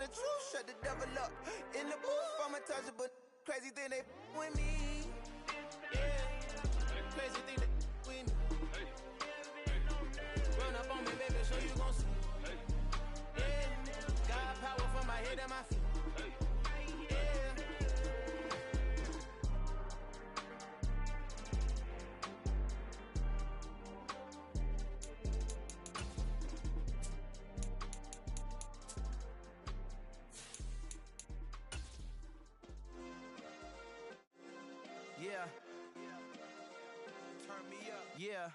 the truth, shut the devil up. In the booth, I'm untouchable. Crazy thing they with me. Yeah, crazy thing they with me. Run up on me, baby, so you gon' see. Yeah, got power from my head and my feet. Yeah. Yeah. Turn me up. Yeah.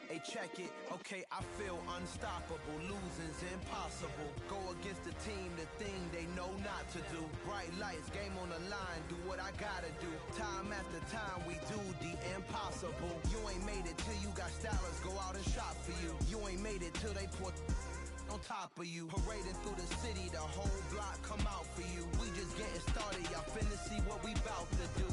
Hey, check it. Okay, I feel unstoppable. Losing's impossible. Go against the team, the thing they know not to do. Bright lights, game on the line. Do what I gotta do. Time after time, we do the impossible. You ain't made it till you got stylers go out and shop for you. You ain't made it till they put on top of you. Parading through the city, the whole block come out for you. We just getting started, y'all finna see what we bout to do.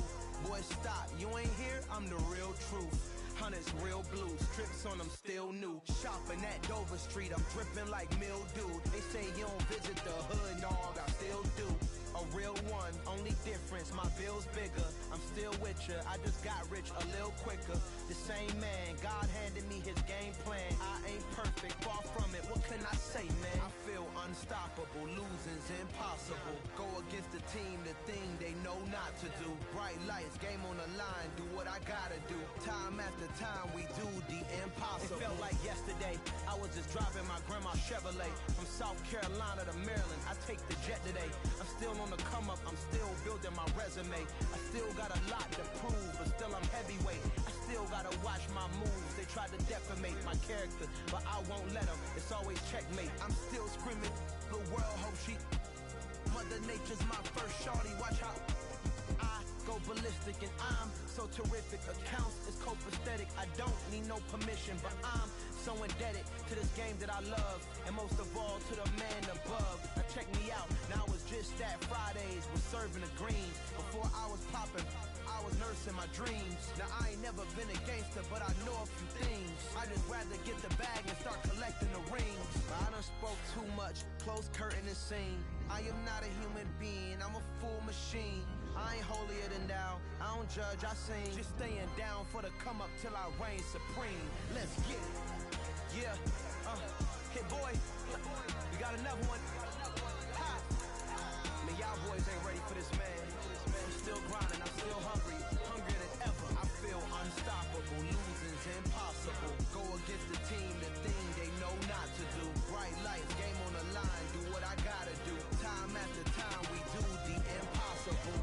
Boy, stop, you ain't here, I'm the real truth. Hunters real blue, strips on them still new. Shopping at Dover Street, I'm dripping like mildew. They say you don't visit the hood, dog, I still do. A real one, only difference, my bill's bigger. I'm still with ya, I just got rich a little quicker. The same man, God handed me his game plan. I ain't perfect, far from it, what can I say, man? I feel unstoppable, losing's impossible. Go against the team, the thing they know not to do. Bright lights, game on the line, do what I gotta do. Time after time, we do the impossible. It felt like yesterday, I was just driving my grandma's Chevrolet. From South Carolina to Maryland, I take the jet today. I'm still on the come up, I'm still building my resume. I still got a lot to prove, but still I'm heavyweight. I still gotta watch my moves. They tried to defamate my character, but I won't let them. It's always checkmate. I'm still screaming, the world hope she. Mother Nature's my first shorty. Watch how I go ballistic, and I'm so terrific. Accounts is copacetic. I don't need no permission, but I'm so indebted to this game that I love, and most of all to the man above. Now check me out, now it's just that Fridays was serving the greens. Before I was popping, I was nursing my dreams. Now I ain't never been a gangster, but I know a few things. I just rather get the bag and start collecting the rings. I done spoke too much, close curtain and scene. I am not a human being, I'm a full machine. I ain't holier than thou, I don't judge, I sing. Just staying down for the come up till I reign supreme. Let's get it. Yeah, hit boy, we got another one. Ha! Man, y'all boys ain't ready for this, man. I'm still grinding, I'm still hungry, hungrier than ever. I feel unstoppable, losing's impossible. Go against the team, the thing they know not to do. Bright lights, game on the line, do what I gotta do. Time after time, we do the impossible.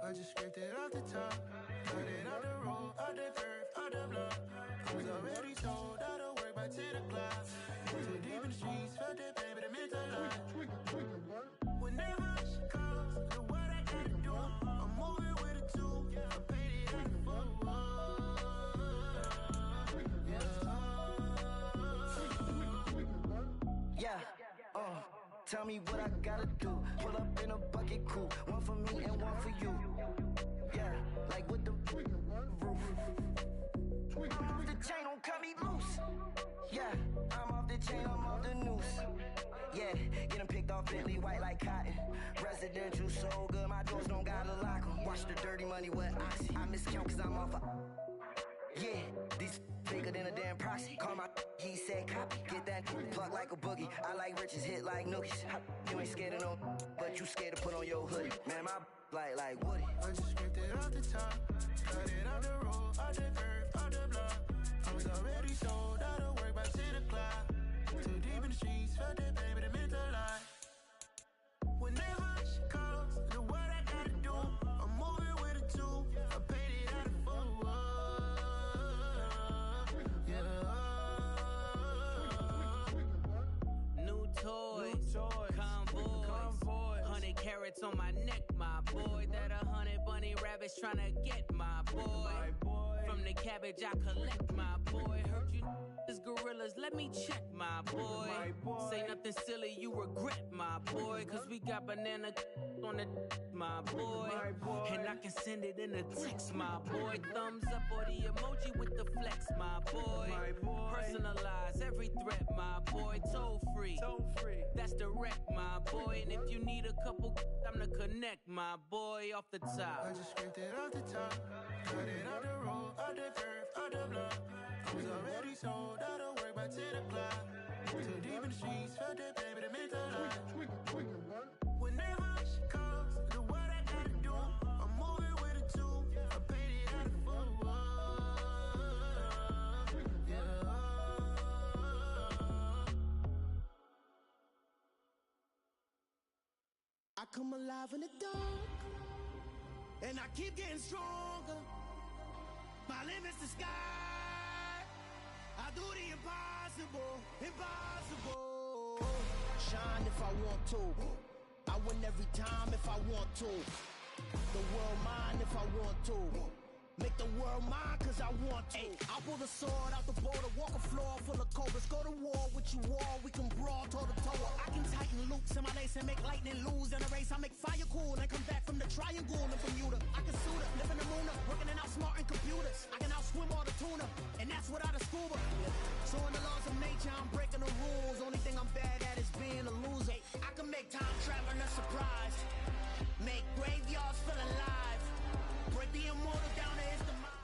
I just scraped it off the top, cut it off the road, off the curve, off the block. I was already told out of work by 10 o'clock. Too deep in the streets, felt that pain, but it meant a lot. Whenever she calls, know what I gotta do. I'm moving with a two, I paid it out the book. Yeah, tell me what I gotta do. Pull up in a bucket crew, one for me and one for you. Yeah, like with the roof. I'm off the chain, don't cut me loose. Yeah, I'm off the chain, I'm off the noose. Yeah, getting picked off Bentley, white like cotton. Residential so good, my doors don't gotta lock 'em. Watch the dirty money with oxy. I miscount cause I'm off yeah, these bigger than a damn proxy. Call my he said copy. Get that plug like a boogie. I like riches, hit like nookies. You ain't scared of no, but you scared to put on your hoodie. Man, my like Woody. I just scraped it off the top, cut it off the road, off the curve, off the block. I was already sold out of work by 10 o'clock. Too deep in the streets, felt that pain, but it meant a lot. Whenever she calls, know what I gotta do. I'm moving with a two, I paid it out of full. Convoy, 100 carats on my neck, my boy. That 100 bunny rabbits tryna get my boy. From the cabbage I collect, my boy. Heard you gorillas, let let me check, my boy. Say nothing silly, you regret, my boy. Cause we got banana on the my boy. And I can send it in a text, my boy. Thumbs up or the emoji with the flex, my boy. Personalize every threat, my boy. Toll free. That's direct, my boy. And if you need a couple, I'm the connect, my boy, off the top. I just scraped it off the top. Cut it out the road, out the curve, out the block. I was already sold out of work by 10 o'clock. Too deep in the streets, felt that pain, but it meant a lot. Whenever she calls, do what I gotta do. I'm moving with a two. I paid it out of full. Yeah. I come alive in the dark, and I keep getting stronger. My limit's the sky. I do the impossible, impossible. Shine if I want to. I win every time if I want to. The world mine if I want to. Make the world mine cause I want to. I'll pull the sword out the border, walk a floor full of cobras. Go to war with you all, we can brawl toe to toe. I can tighten loops in my lace and make lightning lose in a race. I make fire cool and come back from the triangle in Bermuda. I can suit up, live in the moon up, working and outsmarting computers. I can outswim all the tuna, and that's without a scuba. So in the laws of nature, I'm breaking the rules. Only thing I'm bad at is being a loser. I can make time traveling a surprise, make graveyards feel alive, break the immortal down to his demise.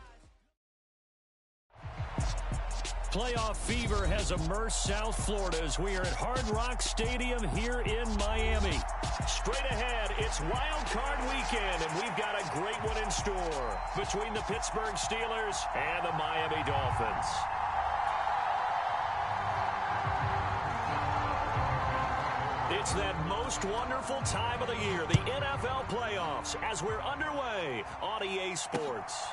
Playoff fever has immersed South Florida as we are at Hard Rock Stadium here in Miami. Straight ahead, it's wildcard weekend, and we've got a great one in store between the Pittsburgh Steelers and the Miami Dolphins. It's that most wonderful time of the year, the NFL playoffs, as we're underway on EA Sports.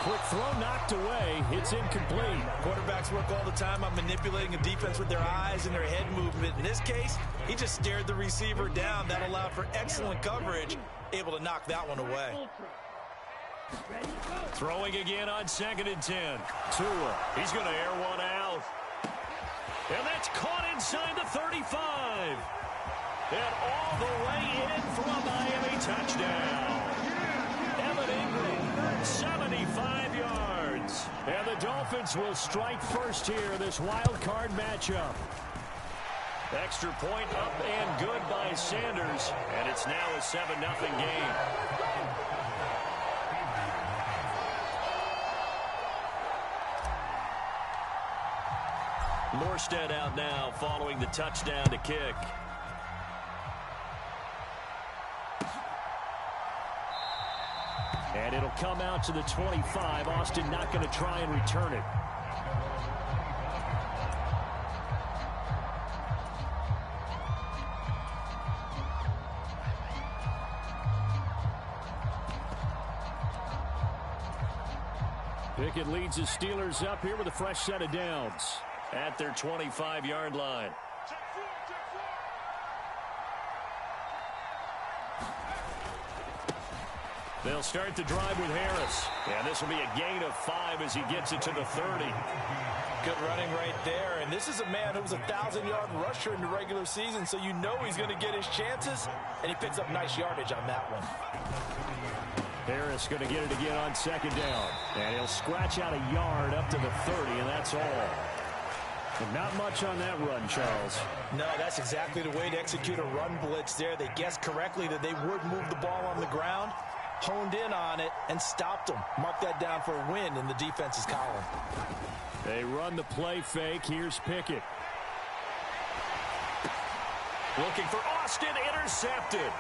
Quick throw knocked away. It's incomplete. Quarterbacks work all the time on manipulating a defense with their eyes and their head movement. In this case, he just stared the receiver down. That allowed for excellent coverage, able to knock that one away. Throwing again on 2nd and 10. Tua, he's going to air one out. And that's caught inside the 35. And all the way in for a Miami touchdown. Evan Ingram, 75 yards. And the Dolphins will strike first here in this wild card matchup. Extra point up and good by Sanders. And it's now a 7-0 game. Morstead out now following the touchdown to kick. And it'll come out to the 25. Austin not going to try and return it. Pickett leads his Steelers up here with a fresh set of downs at their 25-yard line. They'll start the drive with Harris. And this will be a gain of 5 as he gets it to the 30. Good running right there. And this is a man who was a 1,000-yard rusher in the regular season, so you know he's going to get his chances. And he picks up nice yardage on that one. Harris going to get it again on 2nd down. And he'll scratch out a yard up to the 30, and that's all. And not much on that run, Charles. No, that's exactly the way to execute a run blitz there. They guessed correctly that they would move the ball on the ground, honed in on it, and stopped them. Mark that down for a win in the defense's column. They run the play fake. Here's Pickett. Looking for Austin, intercepted.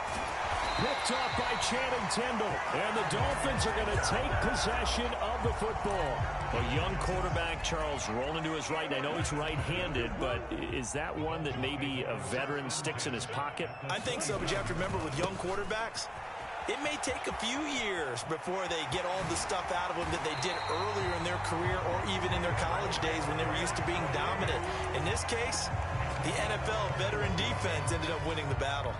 Picked off by Channing Tindall. And the Dolphins are going to take possession of the football. A young quarterback, Charles, rolling to his right. I know he's right-handed, but is that one that maybe a veteran sticks in his pocket? I think so, but you have to remember with young quarterbacks, it may take a few years before they get all the stuff out of them that they did earlier in their career or even in their college days when they were used to being dominant. In this case, the NFL veteran defense ended up winning the battle.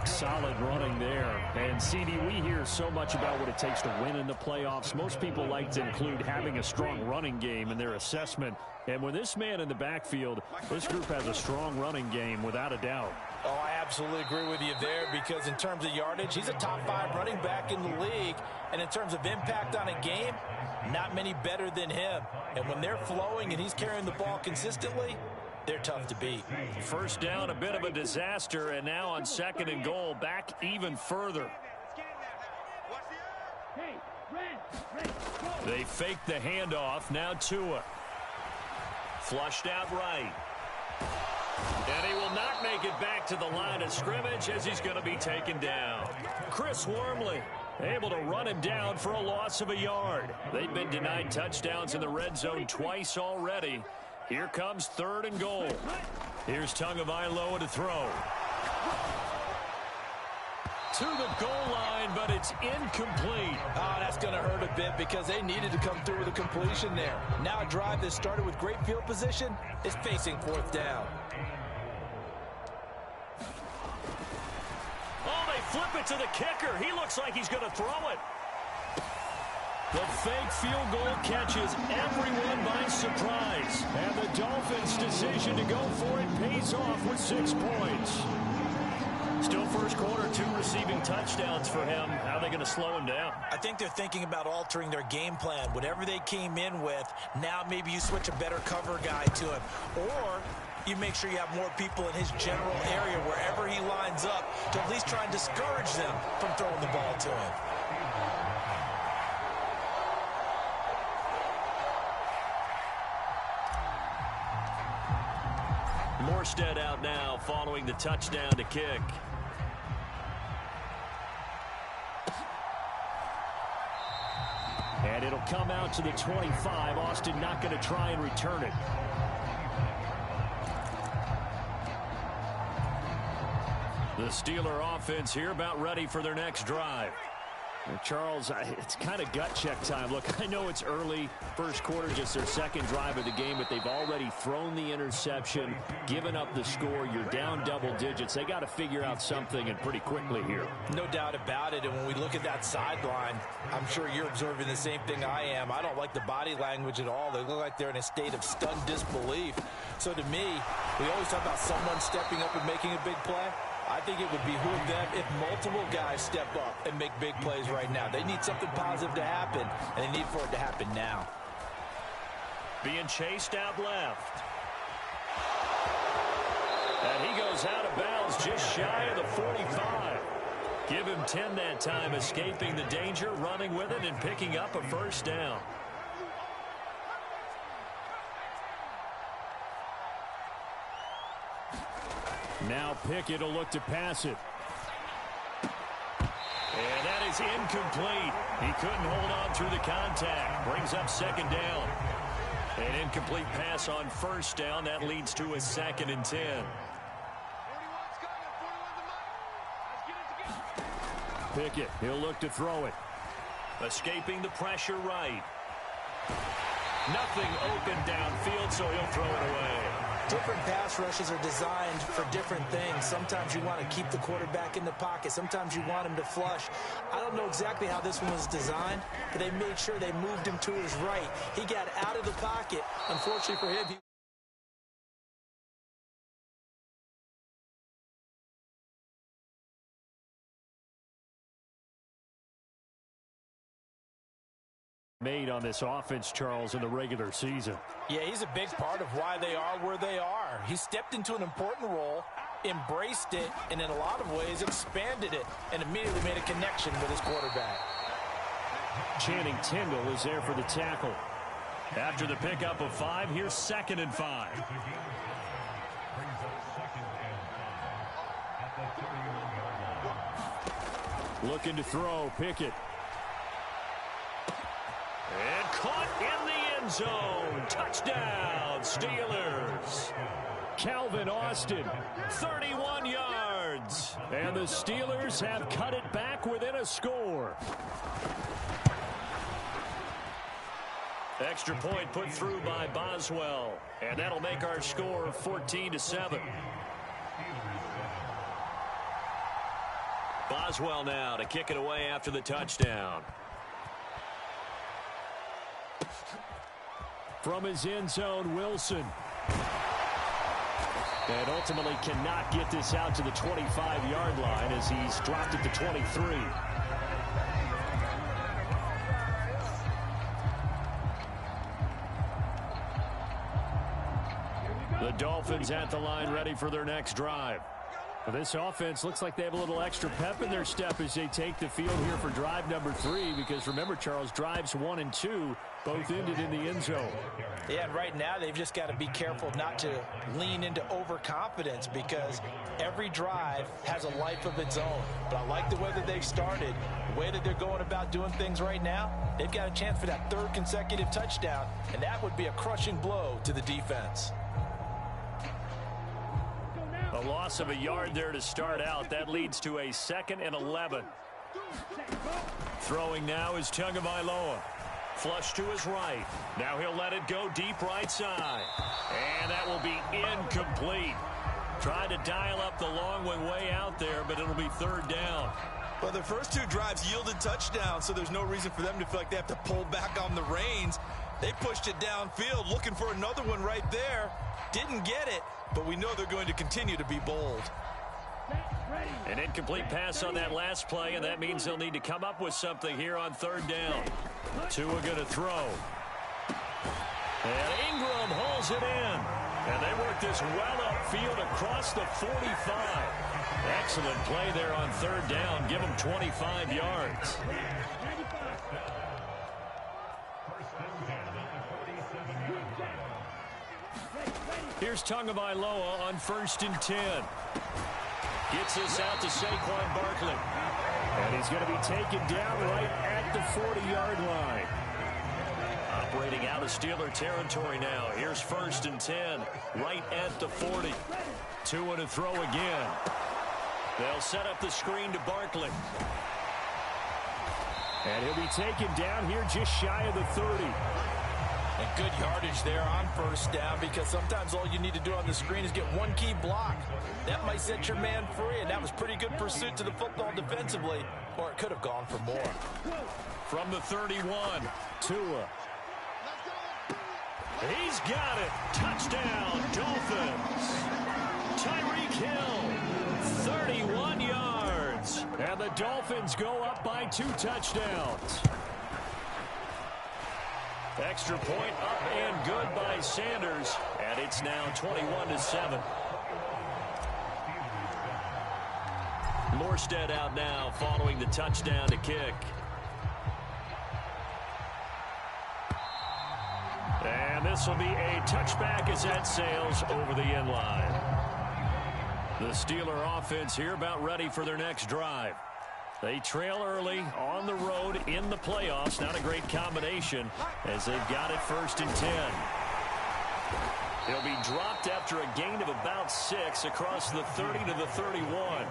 Solid running there. And, CD, we hear so much about what it takes to win in the playoffs. Most people like to include having a strong running game in their assessment. And with this man in the backfield, this group has a strong running game without a doubt. Oh, I absolutely agree with you there because in terms of yardage, he's a top 5 running back in the league. And in terms of impact on a game, not many better than him. And when they're flowing and he's carrying the ball consistently, they're tough to beat. First down, a bit of a disaster, and now on 2nd and goal, back even further. They fake the handoff. Now Tua. Flushed out right. And he will not make it back to the line of scrimmage as he's going to be taken down. Chris Wormley able to run him down for a loss of a yard. They've been denied touchdowns in the red zone twice already. Here comes 3rd and goal. Here's Tagovailoa to throw. To the goal line, but it's incomplete. Oh, that's going to hurt a bit because they needed to come through with a completion there. Now a drive that started with great field position is facing 4th down. Oh, they flip it to the kicker. He looks like he's going to throw it. The fake field goal catches everyone by surprise. And the Dolphins' decision to go for it pays off with 6 points. Still first quarter, 2 receiving touchdowns for him. How are they going to slow him down? I think they're thinking about altering their game plan. Whatever they came in with, now maybe you switch a better cover guy to him. Or you make sure you have more people in his general area wherever he lines up to at least try and discourage them from throwing the ball to him. Morstead out now following the touchdown to kick. And it'll come out to the 25. Austin not going to try and return it. The Steeler offense here about ready for their next drive. Charles, it's kind of gut check time. Look, I know it's early, first quarter, just their 2nd drive of the game, but they've already thrown the interception, given up the score. You're down double digits. They got to figure out something, and pretty quickly here. No doubt about it, and when we look at that sideline, I'm sure you're observing the same thing I am. I don't like the body language at all. They look like they're in a state of stunned disbelief. So to me, we always talk about someone stepping up and making a big play. I think it would behoove them if multiple guys step up and make big plays right now. They need something positive to happen, and they need for it to happen now. Being chased out left. And he goes out of bounds just shy of the 45. Give him 10 that time, escaping the danger, running with it, and picking up a first down. Now Pickett will look to pass it. And that is incomplete. He couldn't hold on through the contact. Brings up 2nd down. An incomplete pass on 1st down. That leads to a 2nd and 10. Pickett, he'll look to throw it. Escaping the pressure right. Nothing open downfield, so he'll throw it away. Different pass rushes are designed for different things. Sometimes you want to keep the quarterback in the pocket. Sometimes you want him to flush. I don't know exactly how this one was designed, but they made sure they moved him to his right. He got out of the pocket. Unfortunately for him, made on this offense, Charles, in the regular season. Yeah, he's a big part of why they are where they are. He stepped into an important role, embraced it, and in a lot of ways expanded it, and immediately made a connection with his quarterback. Channing Tindall is there for the tackle. After the pickup of 5, here's 2nd and 5. Looking to throw, Pickett. And caught in the end zone. Touchdown, Steelers. Calvin Austin, 31 yards. And the Steelers have cut it back within a score. Extra point put through by Boswell. And that'll make our score 14-7. Boswell now to kick it away after the touchdown. From his end zone, Wilson. And ultimately cannot get this out to the 25-yard line as he's dropped it to 23. The Dolphins at the line ready for their next drive. Well, this offense looks like they have a little extra pep in their step as they take the field here for drive number 3, because remember, Charles, drives 1 and 2 both ended in the end zone. Yeah, and right now they've just got to be careful not to lean into overconfidence, because every drive has a life of its own. But I like the way that they've started, the way that they're going about doing things right now. They've got a chance for that 3rd consecutive touchdown, and that would be a crushing blow to the defense. A loss of a yard there to start out. That leads to a 2nd and 11. Throwing now is Tagovailoa. Flush to his right. Now he'll let it go deep right side. And that will be incomplete. Tried to dial up the long one way out there, but it'll be 3rd down. Well, the first 2 drives yielded touchdowns, so there's no reason for them to feel like they have to pull back on the reins. They pushed it downfield, looking for another one right there. Didn't get it, but we know they're going to continue to be bold. An incomplete pass on that last play, and that means they'll need to come up with something here on 3rd down. Tua going to throw. And Ingram holds it in. And they work this well upfield across the 45. Excellent play there on 3rd down. Give them 25 yards. Here's Tagovailoa on 1st and 10. Gets this out to Saquon Barkley. And he's going to be taken down right at the 40-yard line. Operating out of Steeler territory now. Here's 1st and 10, right at the 40. Tua to throw again. They'll set up the screen to Barkley. And he'll be taken down here just shy of the 30. And good yardage there on 1st down, because sometimes all you need to do on the screen is get one key block. That might set your man free, and that was pretty good pursuit to the football defensively, or it could have gone for more. From the 31, Tua. He's got it. Touchdown, Dolphins. Tyreek Hill, 31 yards. And the Dolphins go up by 2 touchdowns. Extra point up and good by Sanders. And it's now 21-7. Morstead out now following the touchdown to kick. And this will be a touchback as that sails over the end line. The Steeler offense here about ready for their next drive. They trail early on the road in the playoffs. Not a great combination as they've got it 1st and 10. He'll be dropped after a gain of about 6 across the 30 to the 31.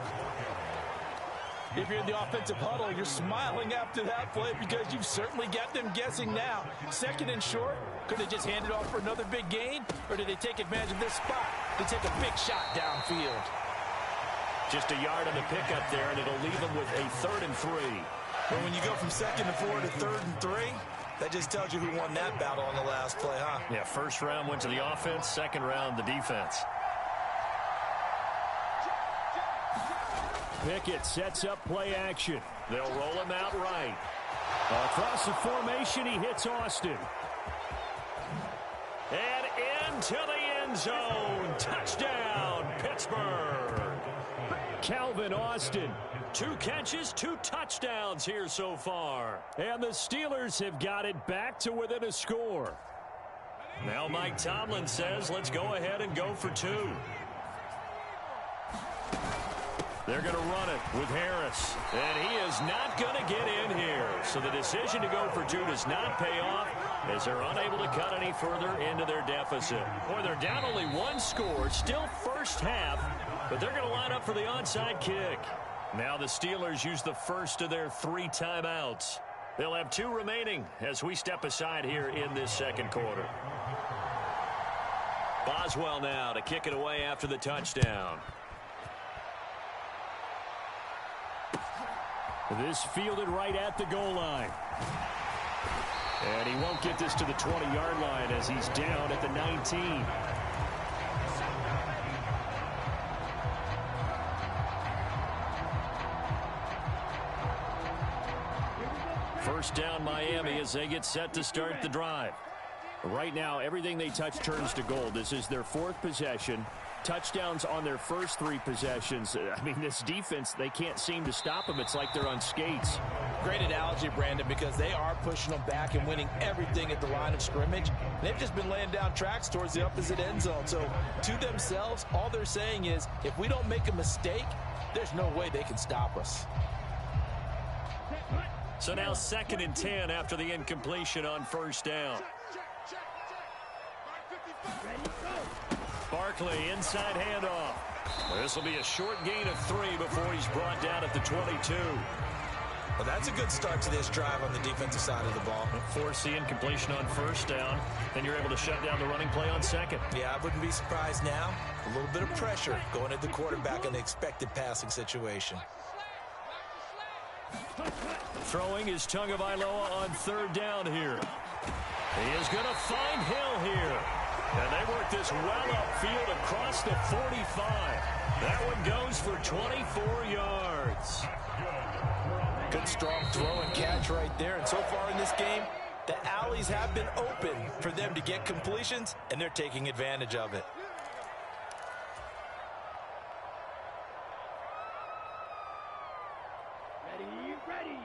If you're in the offensive huddle, you're smiling after that play because you've certainly got them guessing now. 2nd and short, could they just hand it off for another big gain? Or did they take advantage of this spot to take a big shot downfield? Just a yard on the pickup there, and it'll leave them with a 3rd and 3. But when you go from 2nd and 4 to 3rd and 3, that just tells you who won that battle on the last play, huh? Yeah, 1st round went to the offense, 2nd round the defense. Pickett sets up play action. They'll roll him out right. Across the formation, he hits Austin. And into the end zone. Touchdown, Pittsburgh. Calvin Austin. 2 catches, 2 touchdowns here so far. And the Steelers have got it back to within a score. Now Mike Tomlin says, let's go ahead and go for 2. They're going to run it with Harris. And he is not going to get in here. So the decision to go for two does not pay off as they're unable to cut any further into their deficit. Boy, they're down only one score, still first half, but they're going to line up for the onside kick. Now the Steelers use the first of their 3 timeouts. They'll have 2 remaining as we step aside here in this second quarter. Boswell now to kick it away after the touchdown. This fielded right at the goal line. And he won't get this to the 20-yard line as he's down at the 19. First down Miami as they get set to start the drive. Right now, everything they touch turns to gold. This is their 4th possession. Touchdowns on their first 3 possessions. I mean, this defense, they can't seem to stop them. It's like they're on skates. Great analogy, Brandon, because they are pushing them back and winning everything at the line of scrimmage. They've just been laying down tracks towards the opposite end zone. So to themselves, all they're saying is, if we don't make a mistake, there's no way they can stop us. So now 2nd and 10 after the incompletion on first down. Barkley inside handoff. This will be a short gain of 3 before he's brought down at the 22. Well, that's a good start to this drive on the defensive side of the ball. Force the incompletion on first down, then you're able to shut down the running play on second. Yeah, I wouldn't be surprised now. A little bit of pressure going at the quarterback in the expected passing situation. Throwing is Tagovailoa on 3rd down here. He is going to find Hill here. And they work this well upfield across the 45. That one goes for 24 yards. Good strong throw and catch right there. And so far in this game, the alleys have been open for them to get completions, and they're taking advantage of it. Ready.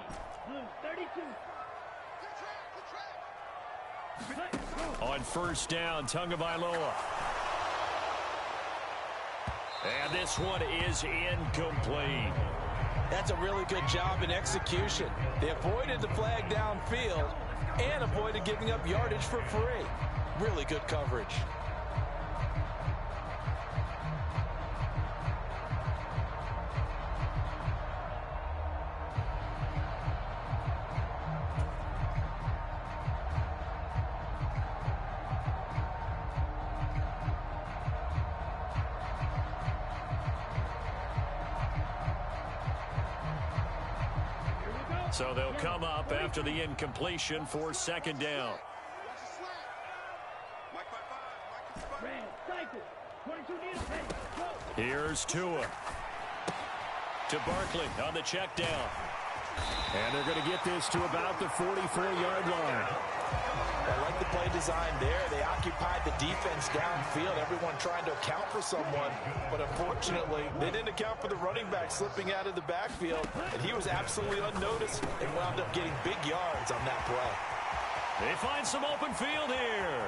Blue 32. On first down, Tagovailoa. And this one is incomplete. That's a really good job in execution. They avoided the flag downfield and avoided giving up yardage for free. Really good coverage. So they'll come up after the incompletion for 2nd down. Here's Tua. To Barkley on the check down. And they're going to get this to about the 44-yard line. I like the play design there. They occupied the defense downfield, everyone trying to account for someone. But unfortunately, they didn't account for the running back slipping out of the backfield. And he was absolutely unnoticed and wound up getting big yards on that play. They find some open field here.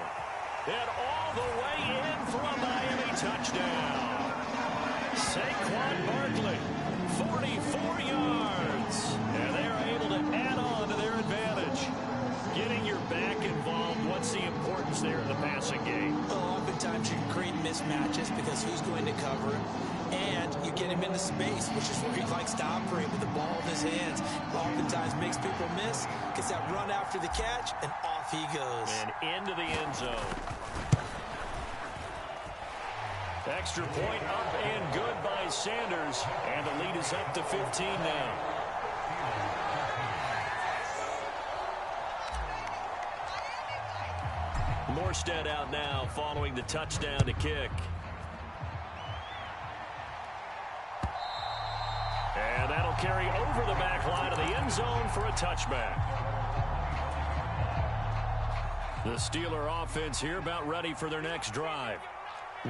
And all the way in for a Miami touchdown. Saquon Barkley, 44 yards. And they are able to add on to their advantage. Getting your back involved, what's the importance there in the passing game? Well, oftentimes you create mismatches because who's going to cover him, and you get him into space, which is where he likes to operate with the ball in his hands. Oftentimes makes people miss, gets that run after the catch, and off he goes. And into the end zone. Extra point up and good by Sanders, and the lead is up to 15 now. Morstead out now following the touchdown to kick. And that'll carry over the back line of the end zone for a touchback. The Steeler offense here about ready for their next drive.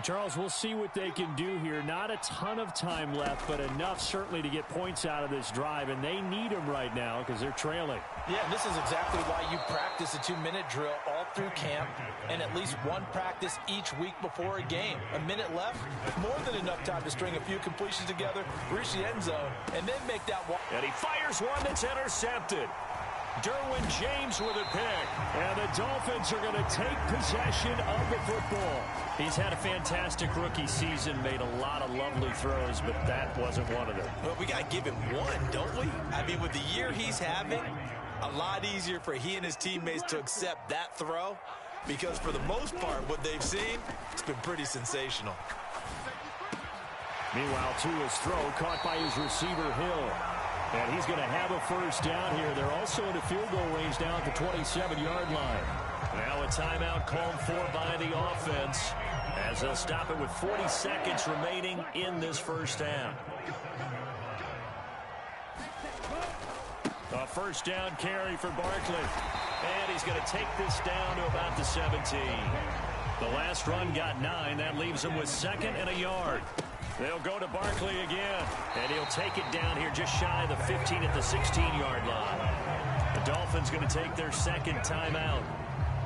Charles, we'll see what they can do here. Not a ton of time left, but enough certainly to get points out of this drive, and they need them right now because they're trailing. Yeah, and this is exactly why you practice a 2-minute drill all through camp and at least one practice each week before a game. A minute left, more than enough time to string a few completions together, reach the end zone, and then make that one. And he fires one that's intercepted. Derwin James with a pick. And the Dolphins are going to take possession of the football. He's had a fantastic rookie season, made a lot of lovely throws, but that wasn't one of them. Well, we got to give him one, don't we? I mean, with the year he's having, a lot easier for he and his teammates to accept that throw because for the most part, what they've seen, it's been pretty sensational. Meanwhile, Tua's throw caught by his receiver, Hill. And he's going to have a first down here. They're also in a field goal range now at the 27-yard line. Now a timeout called for by the offense as they'll stop it with 40 seconds remaining in this first half. A first down carry for Barkley. And he's going to take this down to about the 17. The last run got 9. That leaves him with 2nd and a yard. They'll go to Barkley again, and he'll take it down here just shy of the 15 at the 16-yard line. The Dolphins going to take their second timeout.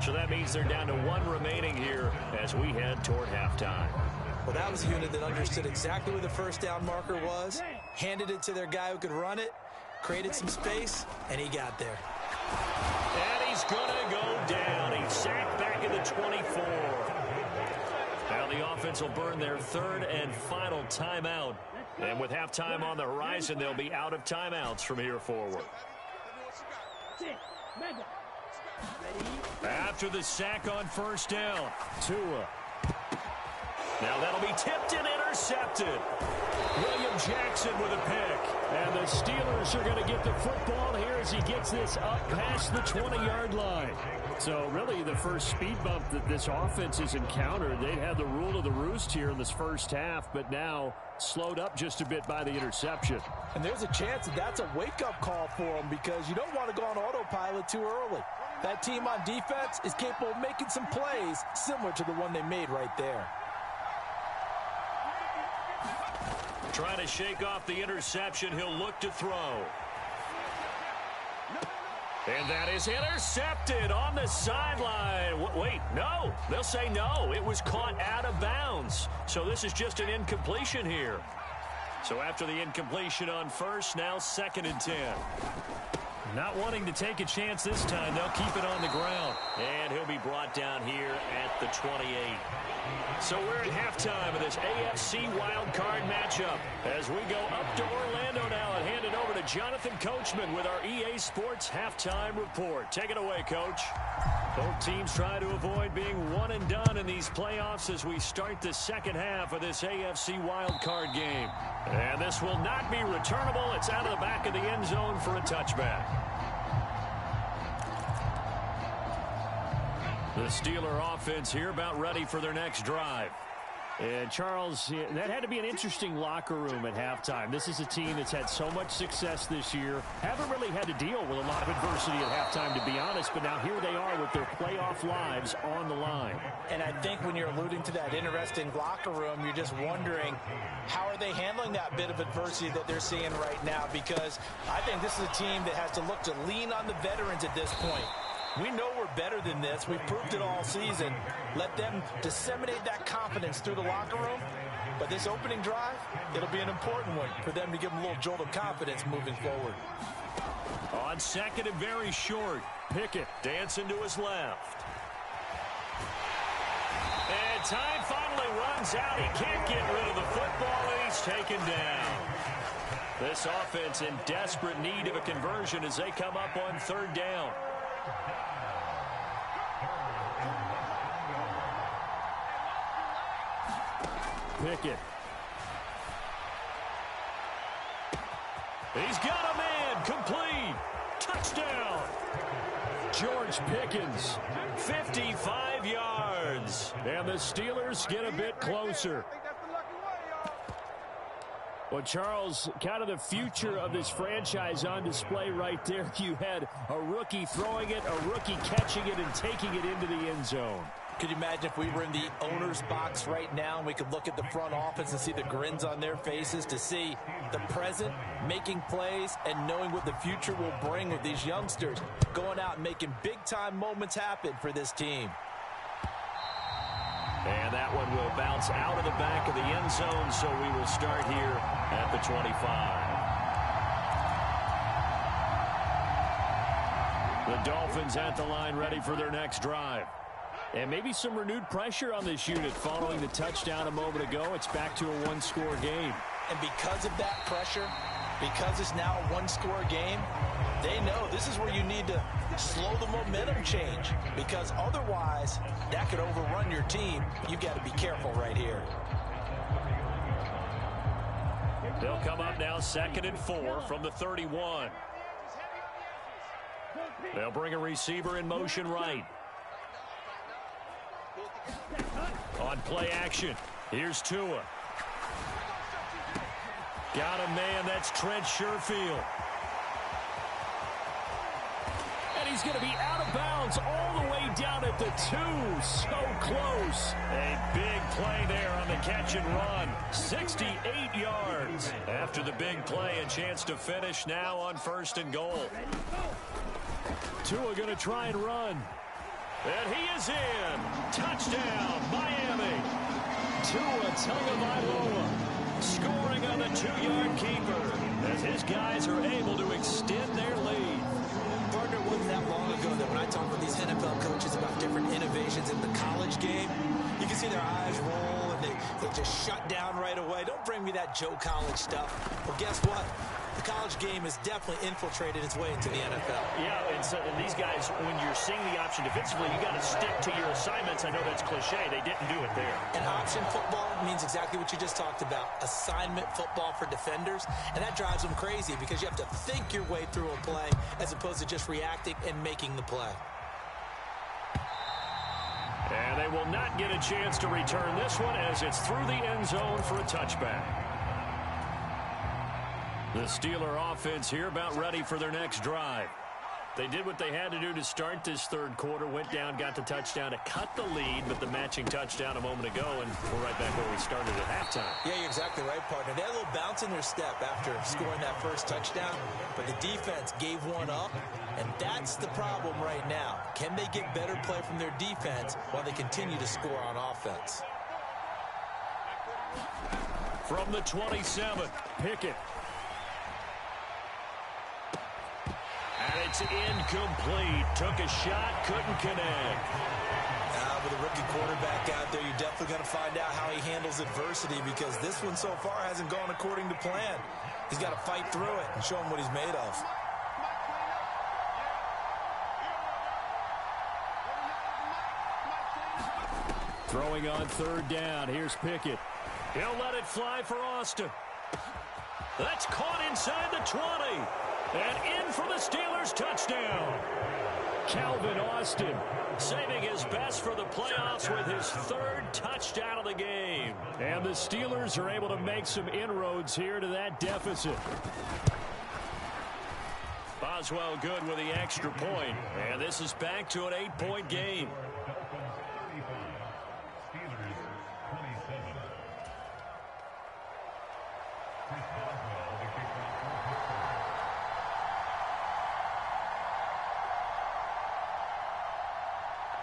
So that means they're down to 1 remaining here as we head toward halftime. Well, that was a unit that understood exactly where the first down marker was, handed it to their guy who could run it, created some space, and he got there. And he's going to go down. He's sacked back at the 24. Now the offense will burn their 3rd and final timeout. And with halftime on the horizon, they'll be out of timeouts from here forward. After the sack on first down, Tua. Now that'll be tipped and intercepted. William Jackson with a pick. And the Steelers are going to get the football here as he gets this up past the 20-yard line. So really the first speed bump that this offense has encountered, they'd had the rule of the roost here in this first half, but now slowed up just a bit by the interception. And there's a chance that that's a wake-up call for them because you don't want to go on autopilot too early. That team on defense is capable of making some plays similar to the one they made right there. Trying to shake off the interception. He'll look to throw. And that is intercepted on the sideline. Wait, no. They'll say no. It was caught out of bounds. So this is just an incompletion here. So after the incompletion on first, now 2nd and 10. Not wanting to take a chance this time. They'll keep it on the ground. And he'll be brought down here at the 28. So we're at halftime of this AFC wildcard matchup as we go up to Orlando now and hand it over to Jonathan Coachman with our EA Sports halftime report. Take it away, Coach. Both teams try to avoid being one and done in these playoffs as we start the second half of this AFC wildcard game. And this will not be returnable. It's out of the back of the end zone for a touchback. The Steeler offense here about ready for their next drive. And Charles, that had to be an interesting locker room at halftime. This is a team that's had so much success this year. Haven't really had to deal with a lot of adversity at halftime, to be honest. But now here they are with their playoff lives on the line. And I think when you're alluding to that interesting locker room, you're just wondering how are they handling that bit of adversity that they're seeing right now? Because I think this is a team that has to look to lean on the veterans at this point. We know we're better than this. We've proved it all season. Let them disseminate that confidence through the locker room. But this opening drive, it'll be an important one for them to give them a little jolt of confidence moving forward. On 2nd and very short, Pickett dancing to his left. And time finally runs out. He can't get rid of the football, and he's taken down. This offense in desperate need of a conversion as they come up on 3rd down. Pickett. He's got a man. Complete. Touchdown. George Pickens. 55 yards. And the Steelers get a bit closer. Well, Charles, kind of the future of this franchise on display right there. You had a rookie throwing it, a rookie catching it, and taking it into the end zone. Could you imagine if we were in the owner's box right now and we could look at the front office and see the grins on their faces, to see the present making plays and knowing what the future will bring with these youngsters going out and making big-time moments happen for this team. And that one will bounce out of the back of the end zone, so we will start here at the 25. The Dolphins at the line, ready for their next drive. And maybe some renewed pressure on this unit following the touchdown a moment ago. It's back to a one-score game. And because of that pressure, because it's now a one-score game, they know this is where you need to slow the momentum change, because otherwise that could overrun your team. You've got to be careful right here. They'll come up now 2nd and 4 from the 31. They'll bring a receiver in motion right. On play action, here's Tua. Got a man, that's Trent Sherfield. And he's going to be out of bounds all the way down at the 2. So close. A big play there on the catch and run. 68 yards. After the big play, a chance to finish now on 1st and goal. Tua going to try and run. And he is in. Touchdown, Miami. Tua Tagovailoa scoring on the 2-yard keeper as his guys are able to extend their lead. Partner, it wasn't that long ago that when I talk with these NFL coaches about different innovations in the college game, you can see their eyes roll and they just shut down right away. Don't bring me that Joe College stuff. Well, guess what? The college game has definitely infiltrated its way into the NFL. Yeah, and these guys, when you're seeing the option defensively, you got to stick to your assignments. I know that's cliche. They didn't do it there. And option football means exactly what you just talked about, assignment football for defenders. And that drives them crazy because you have to think your way through a play as opposed to just reacting and making the play. And they will not get a chance to return this one as it's through the end zone for a touchback. The Steeler offense here about ready for their next drive. They did what they had to do to start this third quarter, went down, got the touchdown to cut the lead, but the matching touchdown a moment ago, and we're right back where we started at halftime. Yeah, you're exactly right, partner. They had a little bounce in their step after scoring that first touchdown, but the defense gave one up, and that's the problem right now. Can they get better play from their defense while they continue to score on offense? From the 27, Pickett. And it's incomplete. Took a shot, couldn't connect. With a rookie quarterback out there, you're definitely going to find out how he handles adversity, because this one so far hasn't gone according to plan. He's got to fight through it and show him what he's made of. Throwing on 3rd down. Here's Pickett. He'll let it fly for Austin. That's caught inside the 20. And in for the Steelers' touchdown. Calvin Austin saving his best for the playoffs with his 3rd touchdown of the game. And the Steelers are able to make some inroads here to that deficit. Boswell good with the extra point. And this is back to an 8-point game.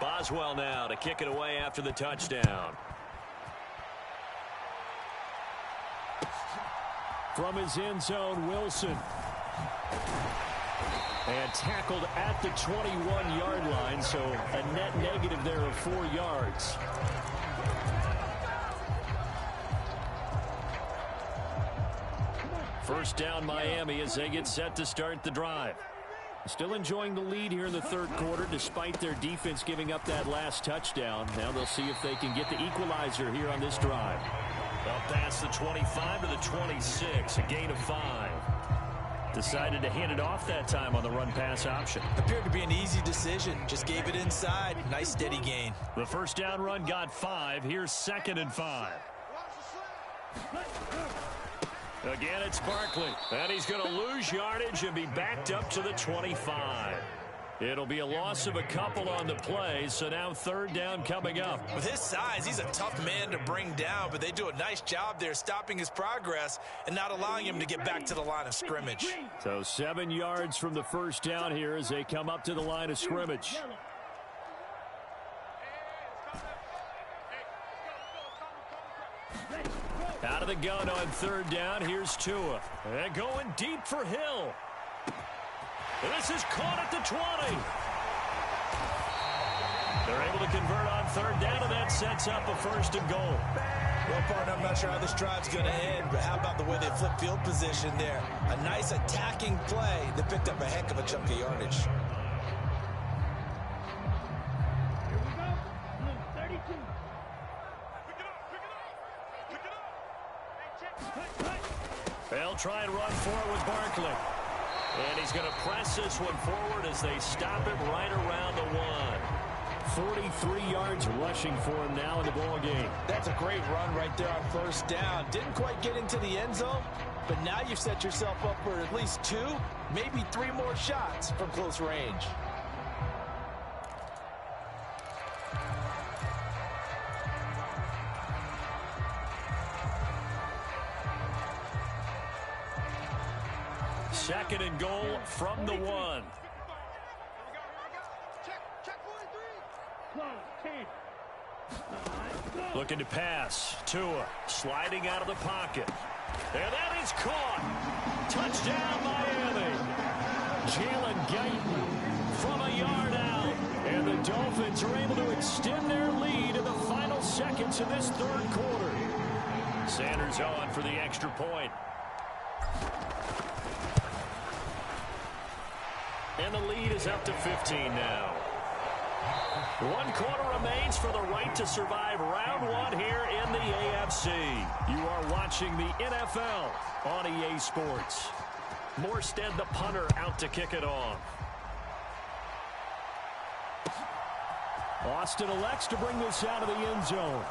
Boswell now to kick it away after the touchdown. From his end zone, Wilson. And tackled at the 21-yard line, so a net negative there of 4 yards. First down, Miami, as they get set to start the drive. Still enjoying the lead here in the third quarter despite their defense giving up that last touchdown. Now they'll see if they can get the equalizer here on this drive. They'll pass the 25 to the 26, a gain of 5. Decided to hand it off that time on the run-pass option. Appeared to be an easy decision. Just gave it inside. Nice steady gain. The first down run got 5. Here's 2nd and 5. Again, it's Barkley. And he's going to lose yardage and be backed up to the 25. It'll be a loss of a couple on the play, so now third down coming up. With his size, he's a tough man to bring down, but they do a nice job there stopping his progress and not allowing him to get back to the line of scrimmage. So 7 yards from the first down here as they come up to the line of scrimmage. Out of the gun on third down, here's Tua. And going deep for Hill. And this is caught at the 20. They're able to convert on third down, and that sets up a first and goal. Well, partner, I'm not sure how this drive's going to end, but how about the way they flip field position there? A nice attacking play that picked up a heck of a chunk of yardage. They'll try and run for it with Barkley. And he's going to press this one forward as they stop him right around the 1. 43 yards rushing for him now in the ball game. That's a great run right there on first down. Didn't quite get into the end zone, but now you've set yourself up for at least 2, maybe 3 more shots from close range. Second and goal from the 1. Looking to pass. Tua sliding out of the pocket. And that is caught. Touchdown, Miami. Jalen Guyton from a yard out. And the Dolphins are able to extend their lead in the final seconds of this third quarter. Sanders on for the extra point. And the lead is up to 15 now. 1 quarter remains for the right to survive round 1 here in the AFC. You are watching the NFL on EA Sports. Morstead, the punter, out to kick it off. Austin elects to bring this out of the end zone.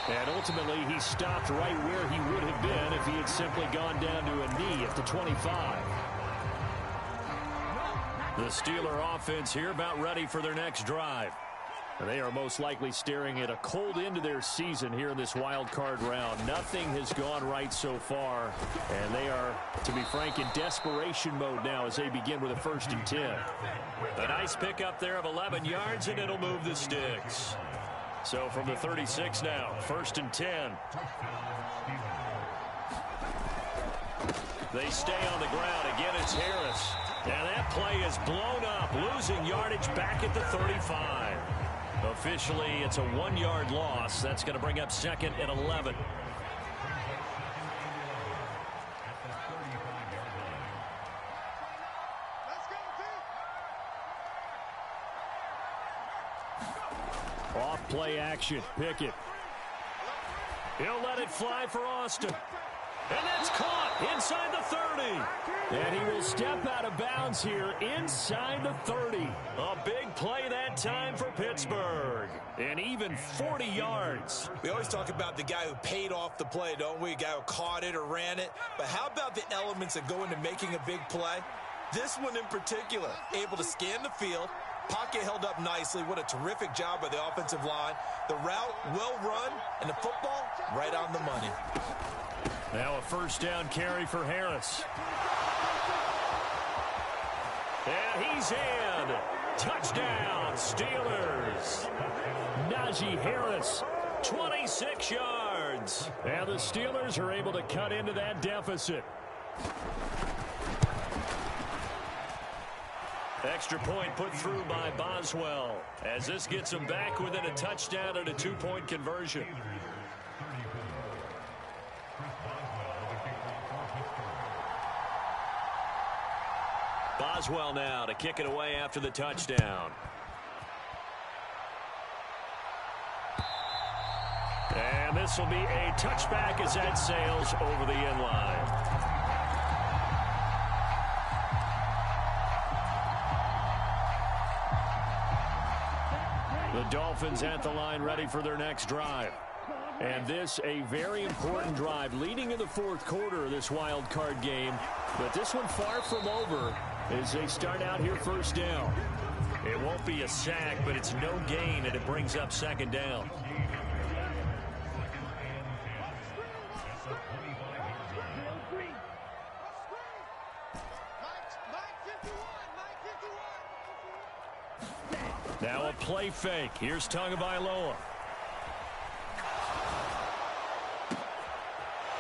And ultimately, he stopped right where he would have been if he had simply gone down to a knee at the 25. The Steeler offense here about ready for their next drive. And they are most likely staring at a cold end to their season here in this wild card round. Nothing has gone right so far. And they are, to be frank, in desperation mode now as they begin with a 1st and 10. A nice pickup there of 11 yards, and it'll move the sticks. So from the 36 now, 1st and 10. They stay on the ground. Again, it's Harris. And that play is blown up, losing yardage back at the 35. Officially, it's a 1-yard loss. That's going to bring up 2nd and 11. Off play action. Pickett. He'll let it fly for Austin. And that's caught inside the 30. And he will step out of bounds here inside the 30. A big play that time for Pittsburgh. And even 40 yards. We always talk about the guy who paid off the play, don't we? A guy who caught it or ran it. But how about the elements that go into making a big play? This one in particular, able to scan the field. Pocket held up nicely. What a terrific job by the offensive line. The route well run, and the football right on the money. Now a 1st down carry for Harris. And he's in. Touchdown, Steelers. Najee Harris, 26 yards. And the Steelers are able to cut into that deficit. Extra point put through by Boswell as this gets them back within a touchdown and a 2-point conversion. Boswell now to kick it away after the touchdown. And this will be a touchback as that sails over the end line. The Dolphins at the line ready for their next drive. And this a very important drive leading in the 4th quarter of this wild card game. But this one far from over as they start out here first down. It won't be a sack, but it's no gain, and it brings up second down. Now a play fake. Here's Tagovailoa.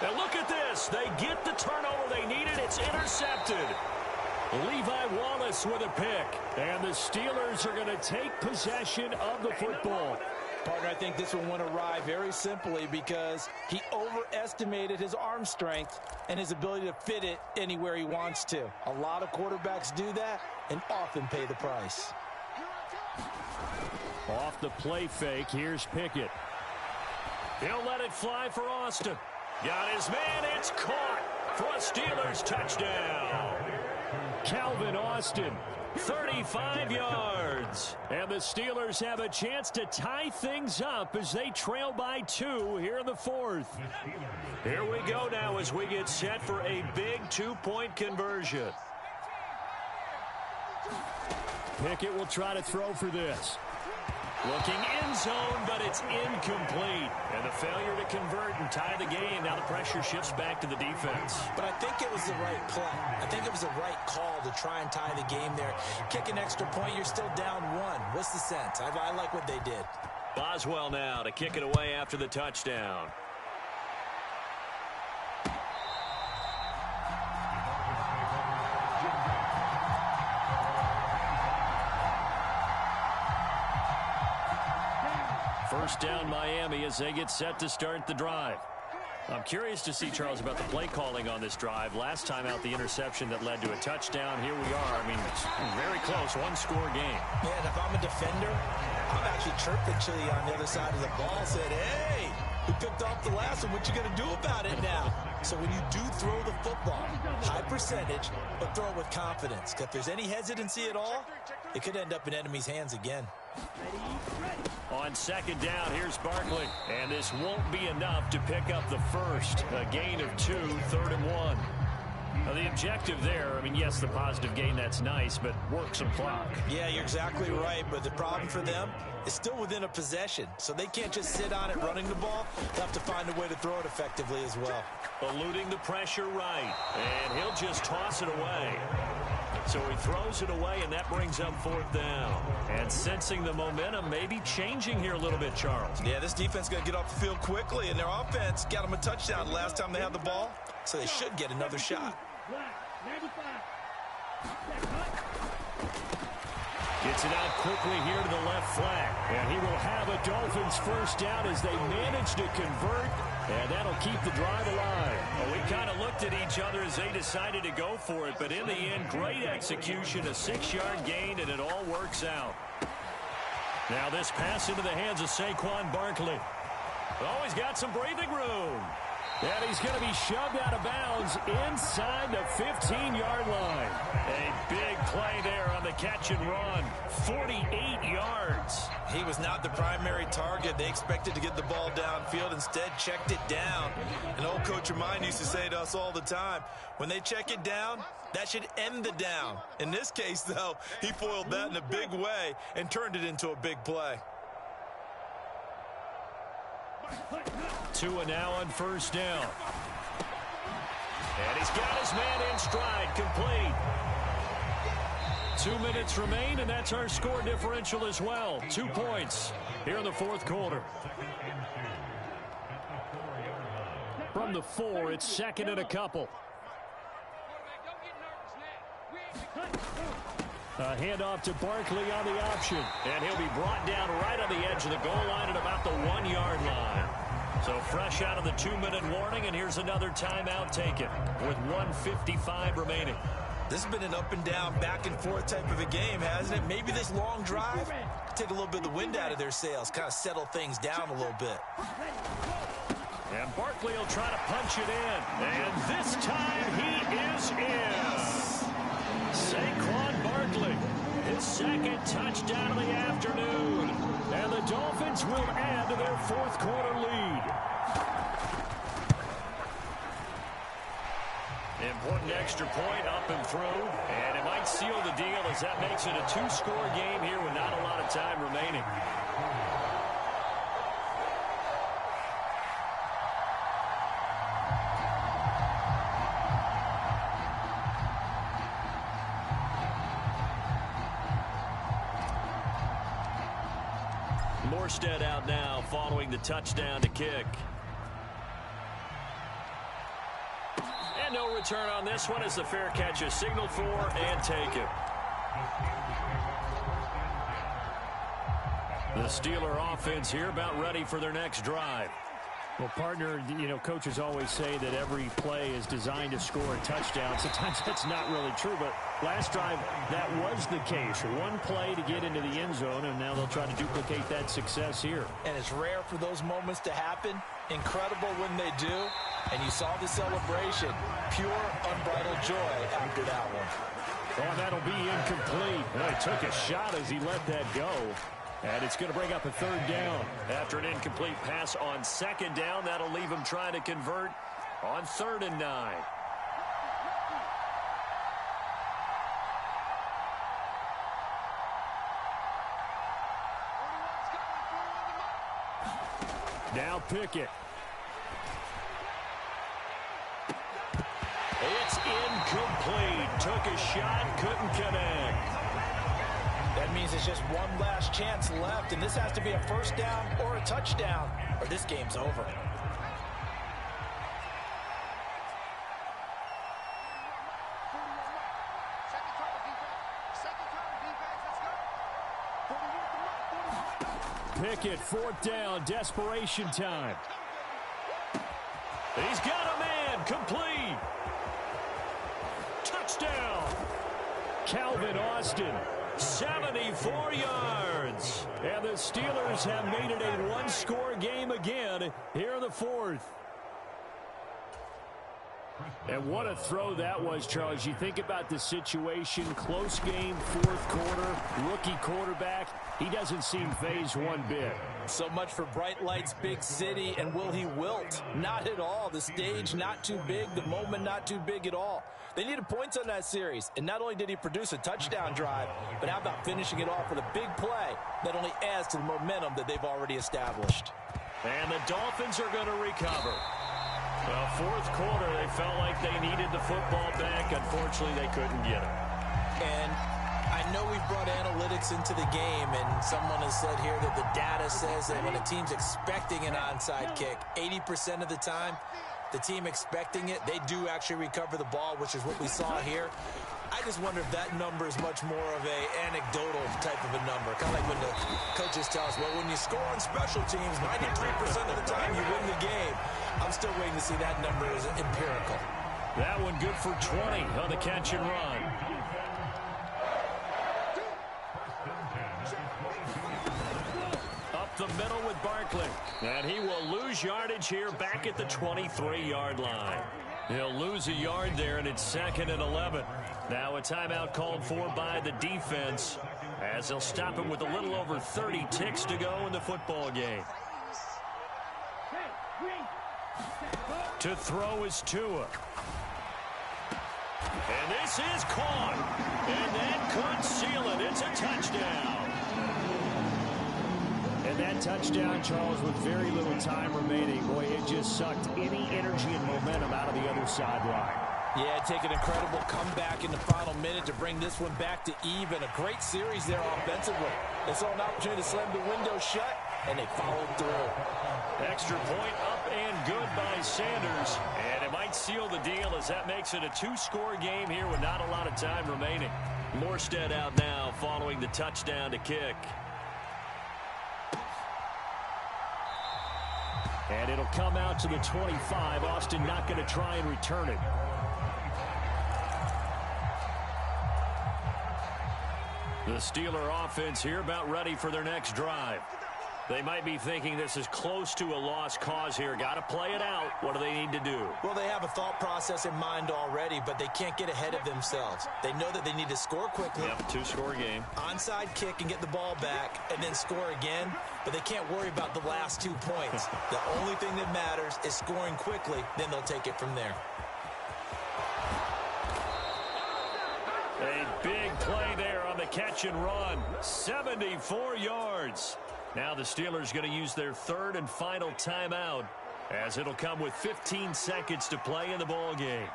And look at this. They get the turnover they needed. It's intercepted. Levi Wallace with a pick. And the Steelers are going to take possession of the football. Partner, I think this one went awry very simply because he overestimated his arm strength and his ability to fit it anywhere he wants to. A lot of quarterbacks do that and often pay the price. Off the play fake, here's Pickett. He'll let it fly for Austin. Got his man, it's caught for a Steelers touchdown. Calvin Austin, 35 yards. And the Steelers have a chance to tie things up as they trail by 2 here in the fourth. Here we go now as we get set for a big 2-point conversion. Pickett will try to throw for this. Looking in zone, but it's incomplete. And the failure to convert and tie the game. Now the pressure shifts back to the defense. But I think it was the right play. I think it was the right call to try and tie the game there. Kick an extra point, you're still down 1. What's the sense? I like what they did. Boswell now to kick it away after the touchdown. First down Miami as they get set to start the drive. I'm curious to see, Charles, about the play calling on this drive. Last time out, the interception that led to a touchdown. Here we are. I mean, it's very close, one-score game. Yeah, and if I'm a defender, I'm actually chirping Chili on the other side of the ball. Said, hey, we picked off the last one. What you going to do about it now? So when you do throw the football, high percentage, but throw it with confidence. If there's any hesitancy at all, it could end up in enemy's hands again. On second down, here's Barkley. And this won't be enough to pick up the first. A gain of 2, 3rd and 1. Now, the objective there, I mean, yes, the positive gain, that's nice, but work some clock. Yeah, you're exactly right, but the problem for them is still within a possession, so they can't just sit on it running the ball. They'll have to find a way to throw it effectively as well. Eluding the pressure right, and he'll just toss it away. So he throws it away, and that brings up 4th down. And sensing the momentum maybe changing here a little bit, Charles. Yeah, this defense got to get off the field quickly, and their offense got them a touchdown last time they had the ball, so they should get another shot. Gets it out quickly here to the left flat. And he will have a Dolphins first down as they manage to convert. And that'll keep the drive alive. Well, we kind of looked at each other as they decided to go for it. But in the end, great execution, a 6-yard gain, and it all works out. Now this pass into the hands of Saquon Barkley. Oh, he's got some breathing room. And he's going to be shoved out of bounds inside the 15-yard line. A big play there on the catch and run. 48 yards. He was not the primary target. They expected to get the ball downfield. Instead, checked it down. An old coach of mine used to say to us all the time, when they check it down, that should end the down. In this case, though, he foiled that in a big way and turned it into a big play. Tua now on first down. And he's got his man in stride, complete. 2 minutes remain, and that's our score differential as well. 2 points here in the fourth quarter. From the 4, it's 2nd and a couple. A handoff to Barkley on the option. And he'll be brought down right on the edge of the goal line at about the 1-yard line. So fresh out of the 2-minute warning, and here's another timeout taken with 1:55 remaining. This has been an up and down, back and forth type of a game, hasn't it? Maybe this long drive could take a little bit of the wind out of their sails, kind of settle things down a little bit. And Barkley will try to punch it in. And this time he is in. Saquon Barkley, his 2nd touchdown of the afternoon. And the Dolphins will add to their fourth quarter lead. And important extra point up and through, and it might seal the deal as that makes it a 2-score game here with not a lot of time remaining. Morstead out now following the touchdown to kick. And no return on this one as the fair catch is signaled for and taken. The Steeler offense here about ready for their next drive. Well, partner, you know, coaches always say that every play is designed to score a touchdown. Sometimes that's not really true, but last drive, that was the case. One play to get into the end zone, and now they'll try to duplicate that success here. And it's rare for those moments to happen. Incredible when they do. And you saw the celebration. Pure, unbridled joy after that one. Oh, that'll be incomplete. Well, he took a shot as he let that go. And it's going to bring up a 3rd down. After an incomplete pass on 2nd down, that'll leave him trying to convert on 3rd and 9. Now Pickett. It's incomplete. Took a shot, couldn't connect. That means it's just one last chance left, and this has to be a 1st down or a touchdown, or this game's over. Pickett, 4th down, desperation time. He's got a man, complete. Touchdown. Calvin Austin. 74 yards. And the Steelers have made it a 1-score game again here in the 4th. And what a throw that was, Charles. You think about the situation, close game, 4th quarter, rookie quarterback. He doesn't seem fazed one bit. So much for bright lights, big city, and will he wilt? Not at all. The stage not too big, the moment not too big at all. They needed points on that series, and not only did he produce a touchdown drive, but how about finishing it off with a big play that only adds to the momentum that they've already established. And the Dolphins are going to recover. Well, 4th quarter, they felt like they needed the football back. Unfortunately, they couldn't get it. And I know we've brought analytics into the game, and someone has said here that the data says that when a team's expecting an onside kick, 80% of the time, the team expecting it, they do actually recover the ball, which is what we saw here. I just wonder if that number is much more of a anecdotal type of a number. Kind of like when the coaches tell us, well, when you score on special teams, 93% of the time you win the game. I'm still waiting to see that number as empirical. That one good for 20 on the catch and run. Up the middle with Barkley. And he will lose yardage here back at the 23-yard line. He'll lose a yard there, and it's 2nd and 11. Now a timeout called for by the defense as they'll stop him with a little over 30 ticks to go in the football game. To throw is Tua. And this is caught. And that could seal it. It's a touchdown. And that touchdown, Charles, with very little time remaining, boy, it just sucked any energy and momentum out of the other sideline. Yeah, take an incredible comeback in the final minute to bring this one back to even. A great series there offensively. They saw an opportunity to slam the window shut, and they followed through. Extra point up and good by Sanders. And it might seal the deal as that makes it a 2-score game here with not a lot of time remaining. Morstead out now following the touchdown to kick. And it'll come out to the 25. Austin not going to try and return it. The Steeler offense here about ready for their next drive. They might be thinking this is close to a lost cause here. Got to play it out. What do they need to do? Well, they have a thought process in mind already, but they can't get ahead of themselves. They know that they need to score quickly. Yep, 2-score game. Onside kick and get the ball back and then score again, but they can't worry about the last 2 points. The only thing that matters is scoring quickly, then they'll take it from there. play there on the catch and run. 74 yards. Now the Steelers going to use their third and final timeout, as it'll come with 15 seconds to play in the ball game.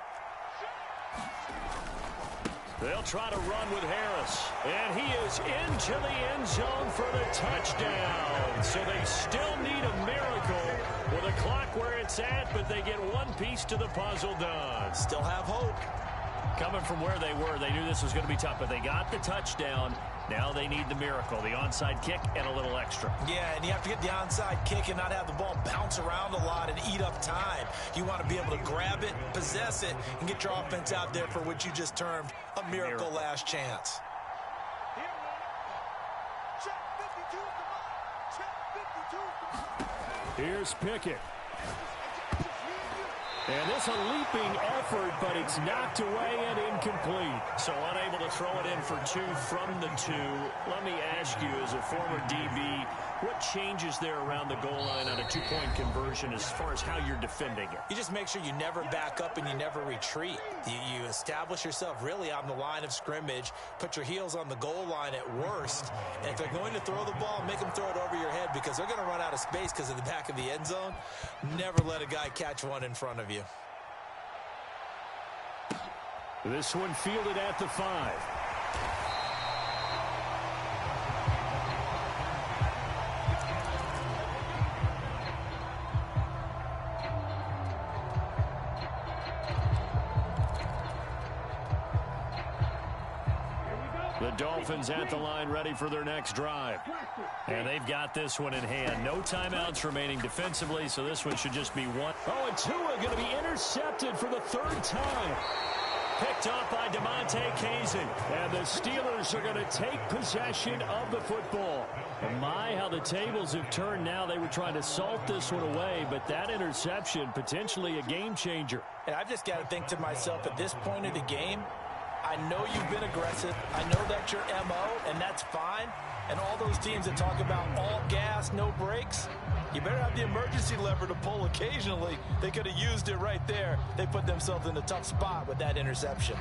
They'll try to run with Harris, and he is into the end zone for the touchdown. So they still need a miracle with a clock where it's at, but they get one piece to the puzzle done. Still have hope. Coming from where they were, they knew this was going to be tough, but they got the touchdown. Now they need the miracle, the onside kick and a little extra. Yeah, and you have to get the onside kick and not have the ball bounce around a lot and eat up time. You want to be able to grab it, possess it, and get your offense out there for what you just termed a miracle last chance. Here's Pickett. And this a leaping effort, but it's knocked away and incomplete. So unable to throw it in for two from the two. Let me ask you, as a former DB, what changes there around the goal line on a two-point conversion as far as how you're defending it? You just make sure you never back up and you never retreat. You establish yourself really on the line of scrimmage, put your heels on the goal line at worst, and if they're going to throw the ball, make them throw it over your head because they're going to run out of space because of the back of the end zone. Never let a guy catch one in front of you. This one fielded at the 5. The Dolphins at the line ready for their next drive. And they've got this one in hand. No timeouts remaining defensively, so this one should just be one. Oh, and Tua going to be intercepted for the third time. Picked up by DeMonte Kazin. And the Steelers are going to take possession of the football. And my, how the tables have turned now. They were trying to salt this one away, but that interception, potentially a game changer. And I've just got to think to myself, at this point of the game, I know you've been aggressive. I know that's your MO, and that's fine. And all those teams that talk about all gas, no brakes, you better have the emergency lever to pull occasionally. They could have used it right there. They put themselves in a tough spot with that interception.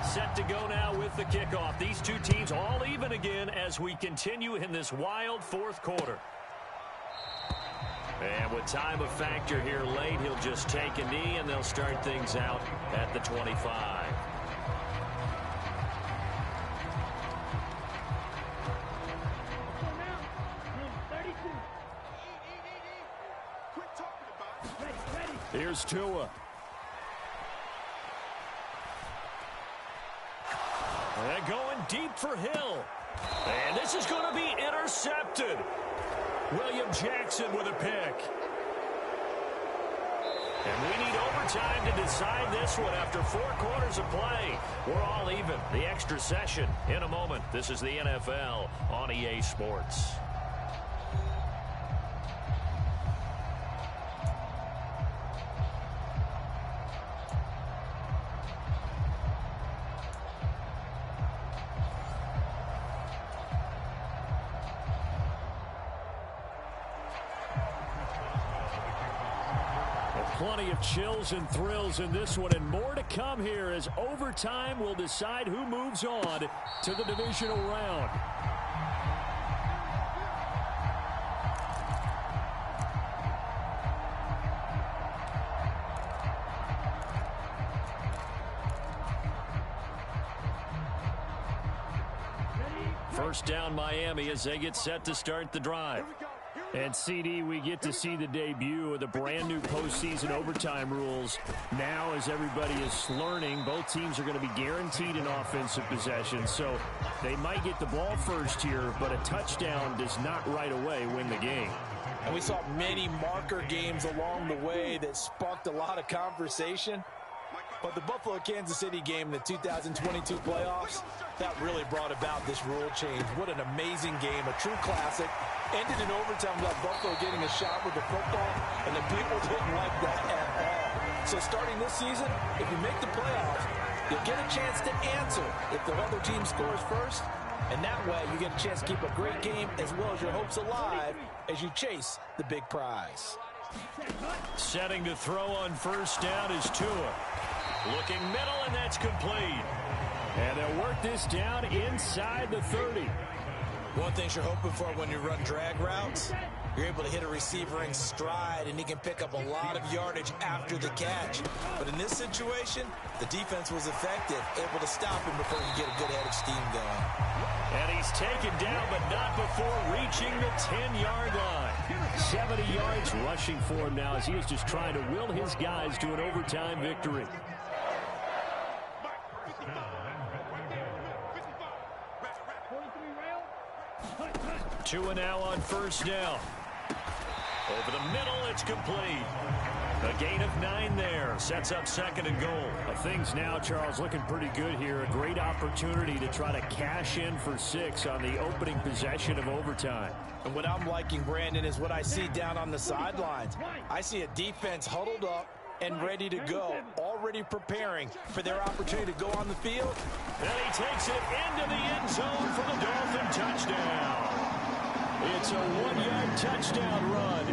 Set to go now with the kickoff. These two teams all even again as we continue in this wild fourth quarter. And with time a factor here late, he'll just take a knee, and they'll start things out at the 25. Here's Tua. They're going deep for Hill. And this is going to be intercepted. William Jackson with a pick. And we need overtime to decide this one after 4 quarters of play. We're all even. The extra session in a moment. This is the NFL on EA Sports. Plenty of chills and thrills in this one, and more to come here as overtime will decide who moves on to the divisional round. First down Miami as they get set to start the drive. And, CD, we get to see the debut of the brand-new postseason overtime rules. Now, as everybody is learning, both teams are going to be guaranteed an offensive possession. So they might get the ball first here, but a touchdown does not right away win the game. And we saw many marker games along the way that sparked a lot of conversation. But the Buffalo-Kansas City game in the 2022 playoffs, that really brought about this rule change. What an amazing game, a true classic. Ended in overtime without Buffalo getting a shot with the football, and the people didn't like that at all. So starting this season, if you make the playoffs, you'll get a chance to answer if the other team scores first, And that way, you get a chance to keep a great game as well as your hopes alive as you chase the big prize. Setting to throw on first down is Tua. Looking middle, and that's complete. And they'll work this down inside the 30. One thing you're hoping for when you run drag routes, you're able to hit a receiver in stride, and he can pick up a lot of yardage after the catch. But in this situation, the defense was effective, able to stop him before he get a good head of steam going. And he's taken down, but not before reaching the 10-yard line. 70 yards rushing for him now as he is just trying to will his guys to an overtime victory. Tua now on first down. Over the middle, it's complete. A gain of 9 there. Sets up second and goal. Things now, Charles, looking pretty good here. A great opportunity to try to cash in for 6 on the opening possession of overtime. And what I'm liking, Brandon, is what I see down on the sidelines. I see a defense huddled up and ready to go, already preparing for their opportunity to go on the field. And he takes it into the end zone for the Dolphin touchdown. It's a 1-yard touchdown run.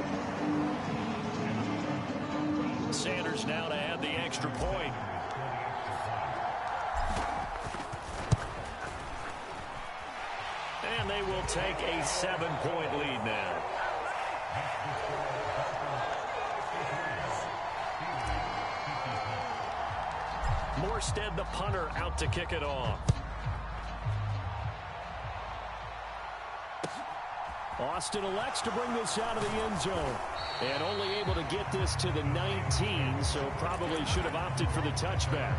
Sanders now to add the extra point. And they will take a 7-point lead now. Morstead, the punter, out to kick it off. Austin elects to bring this out of the end zone. And only able to get this to the 19, so probably should have opted for the touchback.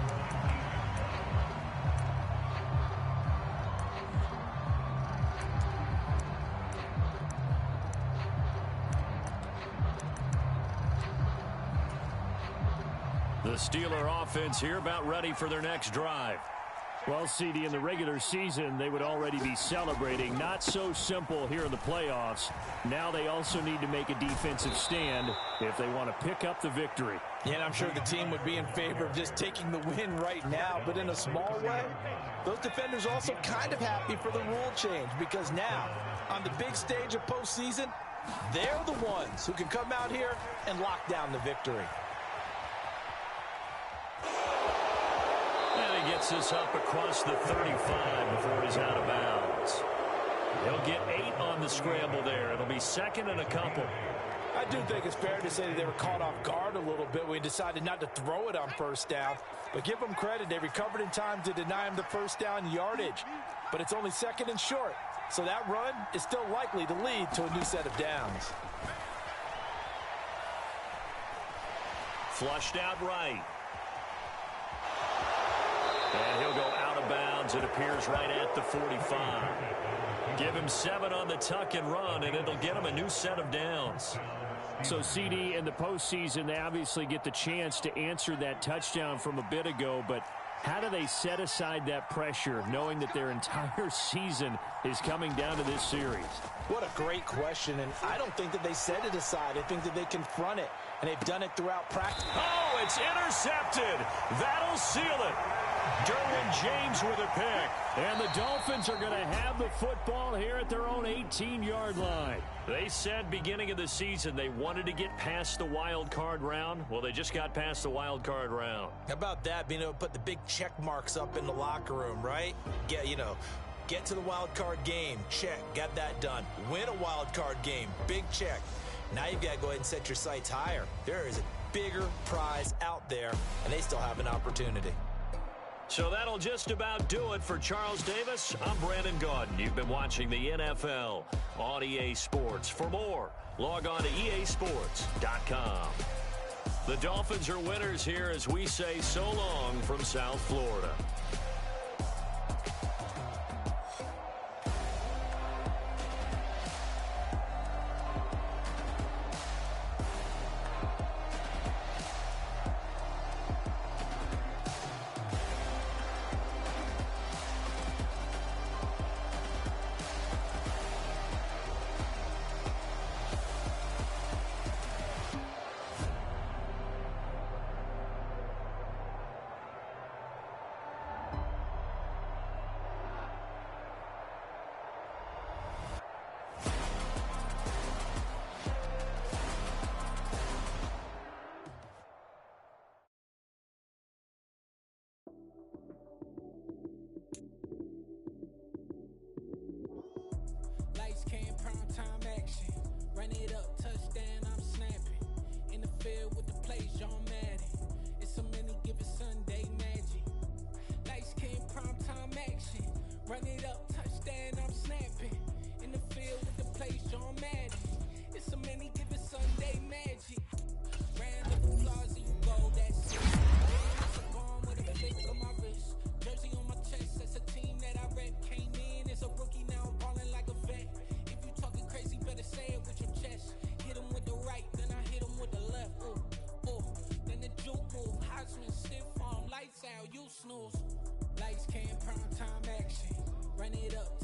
The Steeler offense here about ready for their next drive. Well, CD, in the regular season, they would already be celebrating. Not so simple here in the playoffs. Now they also need to make a defensive stand if they want to pick up the victory. Yeah, and I'm sure the team would be in favor of just taking the win right now, but in a small way, those defenders are also kind of happy for the rule change because now, on the big stage of postseason, they're the ones who can come out here and lock down the victory. And he gets this up across the 35 before he's out of bounds. He'll get 8 on the scramble there. It'll be second and a couple. I do think it's fair to say that they were caught off guard a little bit when we decided not to throw it on first down. But give them credit. They recovered in time to deny him the first down yardage. But it's only second and short. So that run is still likely to lead to a new set of downs. Flushed out right. And he'll go out of bounds. It appears right at the 45. Give him 7 on the tuck and run, and it'll get him a new set of downs. So, CD, in the postseason, they obviously get the chance to answer that touchdown from a bit ago, but how do they set aside that pressure, knowing that their entire season is coming down to this series? What a great question, and I don't think that they set it aside. I think that they confront it, and they've done it throughout practice. Oh, it's intercepted. That'll seal it. Derwin James with a pick. And the Dolphins are going to have the football here at their own 18-yard line. They said beginning of the season they wanted to get past the wild card round. Well, they just got past the wild card round. How about that, being able to put the big check marks up in the locker room, right? Get to the wild card game, check, got that done. Win a wild card game, big check. Now you've got to go ahead and set your sights higher. There is a bigger prize out there, and they still have an opportunity. So that'll just about do it for Charles Davis. I'm Brandon Gaudin. You've been watching the NFL on EA Sports. For more, log on to easports.com. The Dolphins are winners here as we say so long from South Florida. it up, touchdown, I'm snapping. In the field with the plays, John Madden. It's so many, give it Sunday magic. Lights came primetime action. Run it up, touchdown, I'm snapping. In the field with the plays, John Madden. It's so many, give it Sunday magic. Round of applause and you go, that's it. It's a bomb with a flick on my wrist. Jersey on my chest, that's a team that I rep. Came in as a rookie, now I'm balling like a vet. If you talking crazy, better say it with your chest. Hit him with the right, then I hit him with the left. Ooh, ooh. Then the juke move, Heisman, stiff arm, lights out, you snooze. Lights came, prime time action. Run it up,